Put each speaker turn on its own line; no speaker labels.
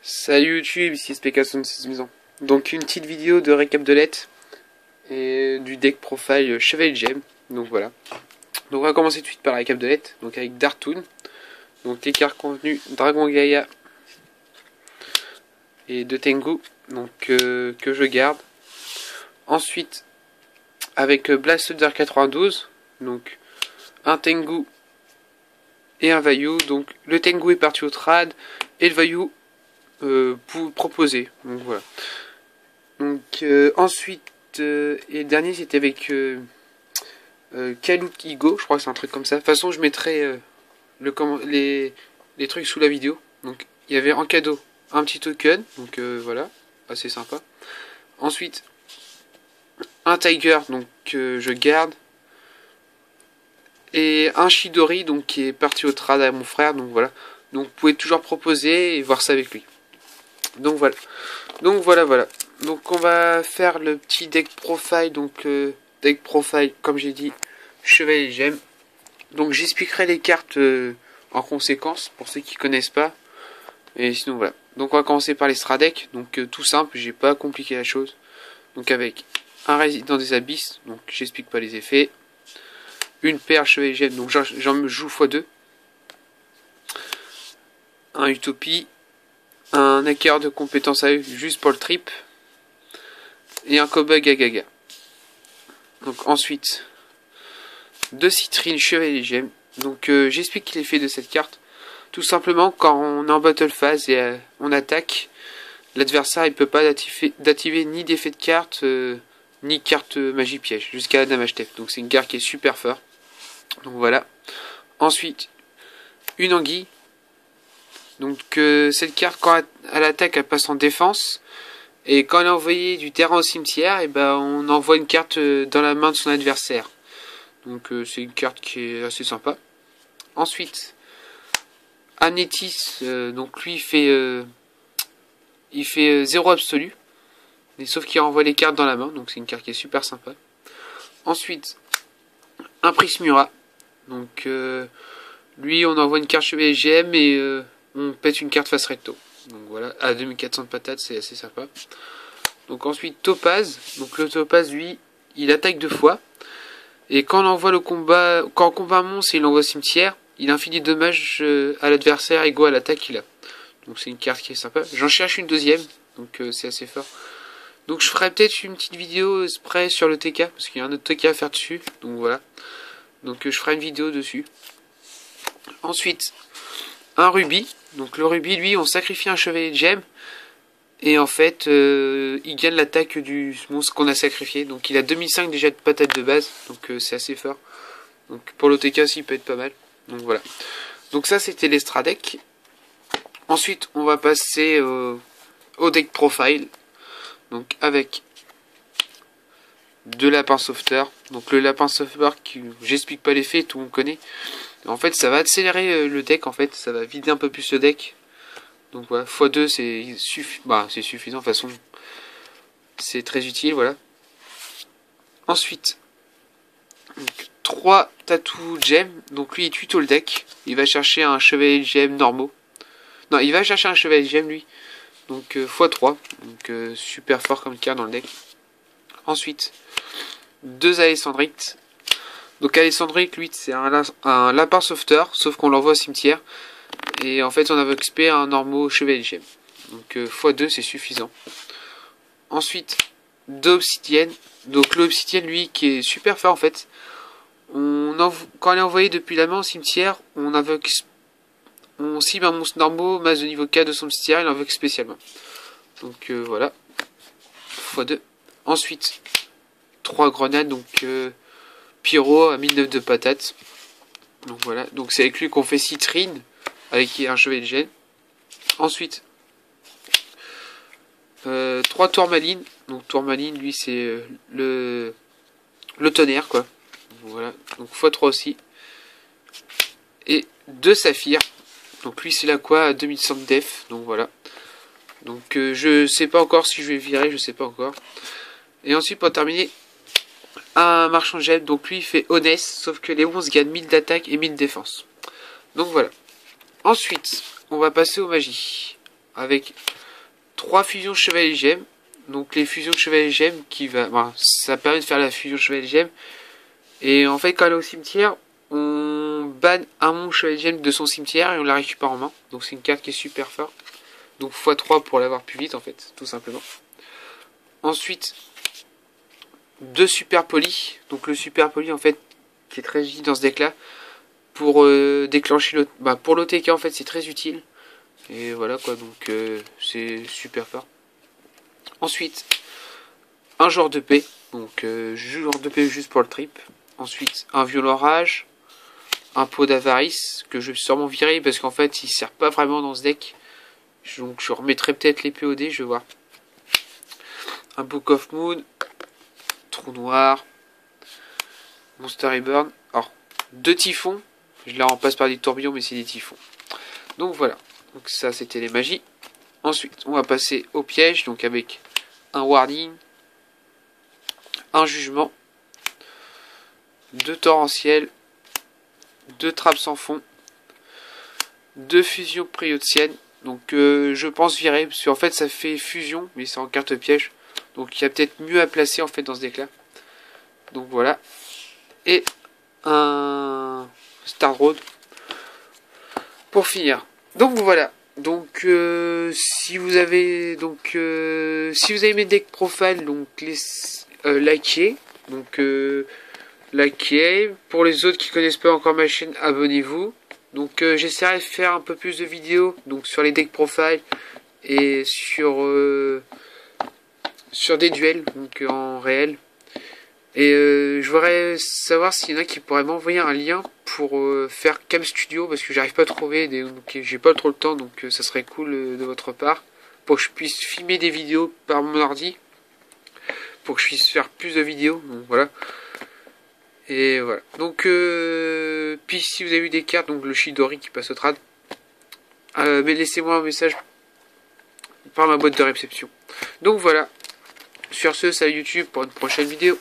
Salut YouTube, ici SPK66 Maison. Donc une petite vidéo de récap de lettres et du deck profile Chevalier Gem. Donc voilà. Donc on va commencer tout de suite par la récap de lettres. Donc avec Dartoon. Donc les cartes contenues Dragon Gaïa et de Tengu. Donc que je garde. Ensuite avec Blaster 92. Donc un Tengu et un Vayu. Donc le Tengu est parti au trad et le Vayu pour proposer. Donc voilà. Donc ensuite et le dernier c'était avec Kalut Igo, je crois que c'est un truc comme ça. De toute façon je mettrai les trucs sous la vidéo. Donc il y avait en cadeau un petit token, donc voilà, assez sympa. Ensuite un Tiger, donc je garde. Et un Chidori, donc qui est parti au trad à mon frère, donc voilà. Donc vous pouvez toujours proposer et voir ça avec lui. Donc voilà. Donc on va faire le petit deck profile. Donc deck profile, comme j'ai dit, Chevalier Gem. Donc j'expliquerai les cartes en conséquence pour ceux qui connaissent pas. Et sinon voilà. Donc on va commencer par les Stradec. Donc tout simple, j'ai pas compliqué la chose. Donc avec un Résident des Abysses. Donc j'explique pas les effets. Une paire Chevalier Gem. Donc j'en joue x2. Un Utopie. Un acquéreur de compétences à eux juste pour le trip. Et un Koba Gagaga. Donc ensuite, deux Citrine Chevalier Gem. Donc j'explique l'effet de cette carte. Tout simplement, quand on est en battle phase et on attaque, l'adversaire il peut pas d'activer ni d'effet de carte, ni carte magie piège, jusqu'à la damage tef. Donc c'est une carte qui est super fort. Donc voilà. Ensuite, une anguille. Donc cette carte, quand elle attaque, elle passe en défense. Et quand elle est envoyée du terrain au cimetière, et ben on envoie une carte dans la main de son adversaire. Donc c'est une carte qui est assez sympa. Ensuite, Amnetis, donc lui il fait 0 absolu. Mais sauf qu'il renvoie les cartes dans la main, donc c'est une carte qui est super sympa. Ensuite, un Prismura. Donc lui on envoie une carte Chevalier GM et on pète une carte face recto. Donc voilà, à 2400 de patates, c'est assez sympa. Donc ensuite Topaz. Donc le Topaz, lui, il attaque 2 fois. Et quand on envoie le combat, quand on combat un monstre et il l'envoie au cimetière, il inflige de dommages à l'adversaire égaux à l'attaque qu'il a. Donc c'est une carte qui est sympa. J'en cherche une deuxième, donc c'est assez fort. Donc je ferai peut-être une petite vidéo spray sur le TK, parce qu'il y a un autre TK à faire dessus. Donc voilà. Donc je ferai une vidéo dessus. Ensuite, un Rubis. Donc le Rubis, lui, on sacrifie un Chevalier de Gem. Et en fait, il gagne l'attaque du monstre qu'on a sacrifié. Donc il a 2005 déjà de patates de base. Donc c'est assez fort. Donc pour l'OTK aussi, il peut être pas mal. Donc voilà. Donc ça, c'était les Stradec. Ensuite, on va passer au deck profile. Donc avec deux lapins sauveteurs. Donc le lapin sauveteur, j'explique pas l'effet, tout le monde connaît. En fait, ça va accélérer le deck. En fait, ça va vider un peu plus le deck. Donc voilà, x2 c'est suffisant, de toute façon c'est très utile, voilà. Ensuite, 3 Tattoo Gem, donc lui il tue tout le deck, il va chercher un Chevalier Gem normaux. Non, il va chercher un Chevalier Gem lui, donc x3, donc super fort comme carte dans le deck. Ensuite, 2 Alessandrite. Donc Alessandrite, lui c'est un lapin sauveteur, sauf qu'on l'envoie au cimetière. Et en fait on invoque XP un normaux Chevalier Gem. Donc x2 c'est suffisant. Ensuite 2 obsidiennes. Donc l'obsidienne lui qui est super fort en fait. Quand elle est envoyée depuis la main au cimetière, on cible un monstre normaux, masse de niveau 4 de son cimetière, il invoque spécialement. Donc voilà. x2. Ensuite 3 grenades, donc Pyro à 1009 de patates. Donc voilà. Donc c'est avec lui qu'on fait Citrine. Avec un Chevalier de Gem. Ensuite, 3 Tourmalines. Donc Tourmaline, lui, c'est le tonnerre, quoi. Voilà. Donc x3 aussi. Et 2 Saphirs. Donc lui, c'est la quoi à 2100 de def. Donc voilà. Donc je sais pas encore si je vais virer, je sais pas encore. Et ensuite, pour terminer, un marchand de gem. Donc lui, il fait honnête, sauf que les monstres gagnent 1000 d'attaque et 1000 de défense. Donc voilà. Ensuite, on va passer aux magies. Avec 3 fusions chevalier gemme. Donc les fusions chevalier gemme ça permet de faire la fusion chevalier gemme. Et en fait quand elle est au cimetière, on banne un monstre chevalier gemme de son cimetière et on la récupère en main. Donc c'est une carte qui est super forte. Donc x3 pour l'avoir plus vite en fait, tout simplement. Ensuite, 2 super polis. Donc le super poli en fait qui est très utile dans ce deck là. Pour déclencher pour l'OTK en fait c'est très utile. Et voilà quoi, donc c'est super fort. Ensuite, un joueur de paix. Donc joueur de paix juste pour le trip. Ensuite, un violent rage. Un pot d'avarice que je vais sûrement virer parce qu'en fait il sert pas vraiment dans ce deck. Donc je remettrai peut-être les POD, je vais voir. Un Book of Moon. Trou noir. Monster Reborn. Alors, 2 typhons. Je les remplace par des tourbillons mais c'est des typhons. Donc voilà. Donc ça c'était les magies. Ensuite on va passer au piège. Donc avec un warding. Un jugement. 2 torrentiels. 2 trappes sans fond. 2 fusions prioticiennes. Donc je pense virer. Parce qu'en fait ça fait fusion. Mais c'est en carte piège. Donc il y a peut-être mieux à placer en fait dans ce deck là. Donc voilà. Et un Star Road. Pour finir. Donc voilà. Donc si vous avez aimé Deck Profile, donc likez. Donc likez. Pour les autres qui connaissent pas encore ma chaîne, abonnez-vous. Donc j'essaierai de faire un peu plus de vidéos donc sur les Deck Profile et sur des duels donc en réel. Et je voudrais savoir s'il y en a qui pourraient m'envoyer un lien pour faire Cam Studio parce que j'arrive pas à trouver, donc j'ai pas trop le temps, donc ça serait cool de votre part pour que je puisse filmer des vidéos par mon ordi, pour que je puisse faire plus de vidéos, donc voilà. Et voilà. Donc puis si vous avez eu des cartes, donc le Chidori qui passe au trad, mais laissez-moi un message par ma boîte de réception. Donc voilà. Sur ce, salut YouTube pour une prochaine vidéo.